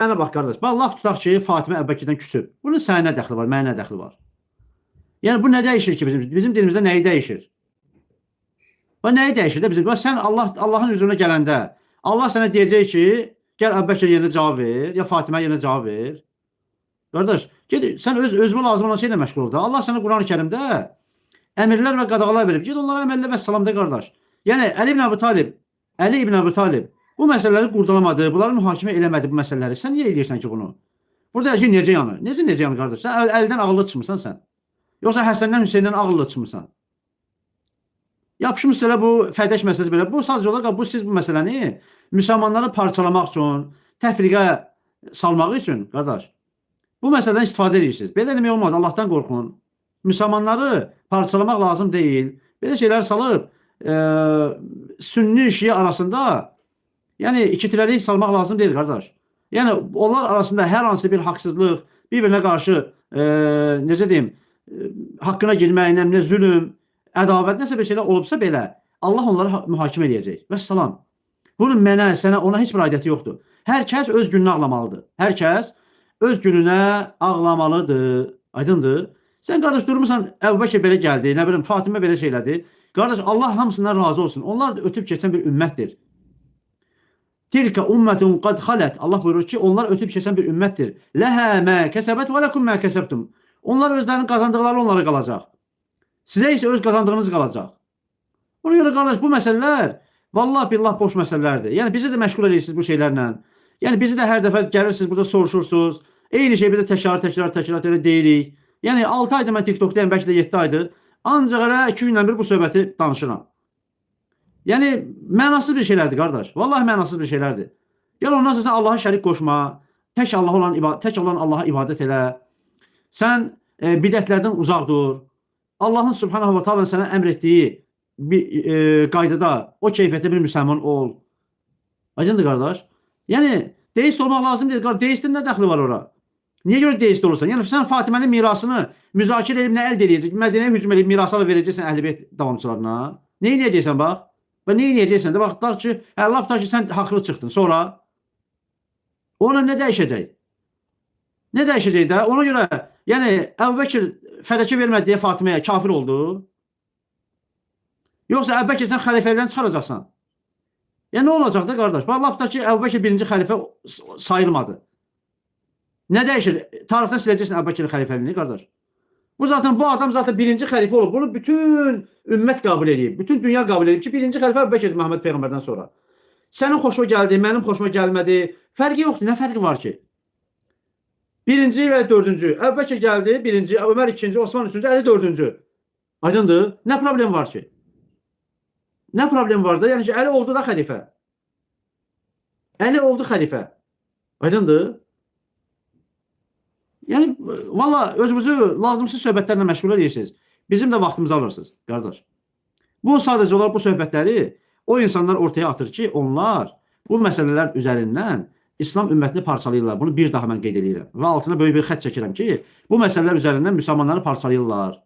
Mənə bax qardaş, bax laf tutaq ki, Fatimə Əbubəkirdən küsüb. Bunun sənə nə dəxli var, mənə nə dəxli var? Yəni bu nə dəyişir ki bizim dilimizdə nəyi dəyişir? Bax nəyi dəyişir də bizim? Bax sən Allahın huzuruna gələndə Allah sənə deyəcək ki, gəl Əbubəkir yerinə cavab ver, ya Fatimə yerinə cavab ver. Qardaş, get sən özünə lazım olan şeylə məşğul ol da. Allah sənə Qurani-Kərimdə əmrlər və qadağalar verib. Get onlara əməl elə və salam de qardaş. Yəni Əli ibn Əbu Talib bu məsələləri qurdalamadı, bunları mühakimə eləmədi bu məsələləri. Sən niyə eləyirsən ki bunu? Burada hər şey necə yanır? Necə yanır qardaş? Sən əldən ağıllı çıxmırsan sən. Yoxsa Həsəndən, Hüseyndən ağıllı çıxmırsan. Yapışmışsın elə bu fədəş məsələsi belə. Bu sadəcə olaraq siz bu məsələni müsəlmanları parçalamaq üçün, təfriqə salmaq üçün qardaş. Bu məsələdən istifadə edirsiniz. Belə demək olmaz. Allahdan qorxun. Müsəlmanları parçalamaq lazım deyil. Belə şeylər salıb Sünni Şiə arasında yəni ikitirəlik salmaq lazım deyil qardaş. Yəni onlar arasında hər hansı bir haqsızlıq, bir-birinə qarşı necə deyim, haqqına girmək, nə zülm, ədavət nəsə bir şeylər olubsa belə Allah onları mühakimə edəcək. Vəssalam. Bunun mənə, sənə, ona heç bir aidiyyəti yoxdur. Hər kəs öz gününə ağlamalıdır. Hər kəs öz gününə ağlamalıdır. Aydındır? Sən qardaş durmuşsan, Əbubəkir belə gəldi, nə bilim Fatimə belə şeylədi. Qardaş Allah hamısından razı olsun. Onlar da ötüb keçən bir ümmətdir. Tilka ummetun qad xalet. Allah buyurur ki, onlar ötüb keçən bir ümmətdir. Ləhə mə kəsəbət və ləkum mə kəsəbtum. Onlar özlərinin qazandıqları onlara qalacaq. Sizə isə öz qazandığınız qalacaq. Ona görə qardaş bu məsələlər vallahi billah boş məsələlərdir. Yəni bizi də məşğul edirsiniz bu şeylərlə. Yəni bizi də hər dəfə gəlirsiniz burada soruşursunuz. Eyni şey bizə təkrar elə deyirik. Yəni 6 aydır mən TikTokdayım, bəlkə də 7 aydır. Ancaq elə 2 gündən bir bu söhbəti danışıram. Yəni mənasız bir şeylərdir qardaş. Vallahi mənasız bir şeylərdir. Gəl ondan sonra sən Allaha şərik qoşma. Tək olan Allaha ibadət elə. Sən bidətlərdən uzaq dur. Allahın Subhanahu va Taala sənə əmr etdiyi bir qaydada, o keyfiyyətdə bir müsəlman ol. Aydındır qardaş? Yəni deist olmaq lazım deyil. Deistin nə dəxli var ora? Niyə görə deist olursan? Yəni sən Fatimənin mirasını müzakirə edib nə əldə edəcək? Mədinəyə hücum edib mirasını verəcəksən Əhl-i-Beyt davamçılarına. Nə edəcəksən bax? Və nə edəcəksən? Bax da ki, lap da ki sən haqlı çıxdın. Sonra ona nə dəyişəcək? Nə dəyişəcək də? Ona görə yəni Əbubəkir fədəkə vermədi deyə Fatiməyə kafir oldu. Yoxsa Əbubəkir sən xəlifələrdən çıxaracaqsan. Yəni nə olacaq da qardaş? Bax lap da ki Əbubəkir birinci xəlifə sayılmadı. Nə dəyişir? Tarixdən siləcəksən Əbubəkirin xəlifəliyini qardaş. Bu adam zaten birinci xəlifə olub. Bunu bütün ümmət qəbul edib. Bütün dünya qəbul edib ki, birinci xəlifə Əbubəkirdir Məhəmməd Peyğəmbərdən sonra. Sənin xoşuna gəldi, mənim xoşuma gəlmədi. Fərqi yoxdur. Nə fərqi var ki? Birinci və dördüncü. Əbubəkir gəldi, birinci, Ömər ikinci, Osman üçüncü, Əli dördüncü. Aydındır? Nə problem var ki? Nə problem var da? Yəni ki, Əli oldu da xəlifə. Əli oldu xəlifə. Aydındır? Yəni, valla özümüzü lazımsız söhbətlərlə məşğul edirsiniz. Bizim də vaxtımızı alırsınız, qardaş. Bu sadəcə olaraq bu söhbətləri o insanlar ortaya atır ki, onlar bu məsələlər üzərindən İslam ümmətini parçalayırlar. Bunu bir daha mən qeyd edirəm. Və altına böyük bir xət çəkirəm ki, bu məsələlər üzərindən müsəlmanları parçalayırlar.